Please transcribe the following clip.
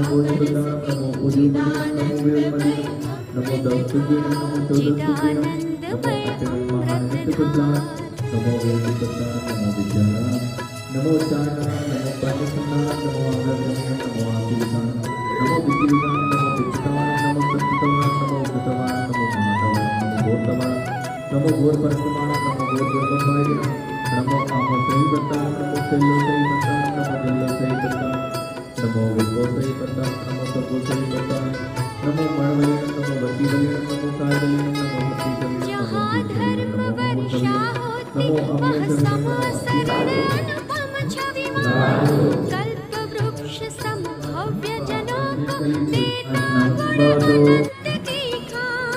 नमो उज्जीवनम नमो वेलमणिम नमो दक्षिणम नमो चौदस्सुकिणम नमो अष्टम महानित्यप्रदान नमो वेदप्रदान नमो विद्यानाम नमो चारणम नमो पाण्यसन्नाम नमो अग्रगम्यम नमो आशीर्वादान नमो विद्युदान नमो विद्युतान नमो सत्तवान नमो उद्धतवान नमो महातवान नमो घोरतवान नमो घोर परस्मान नमो घोर दुर्गमाय नमो आमो सही बतान नमो सल्लो सही बतान नमो जल्लो सही बतान नमो विभो सही बतान नमो सभो सही बतान नमो मणवलिनम नमो वतीवलिनम नमो कायवलिनम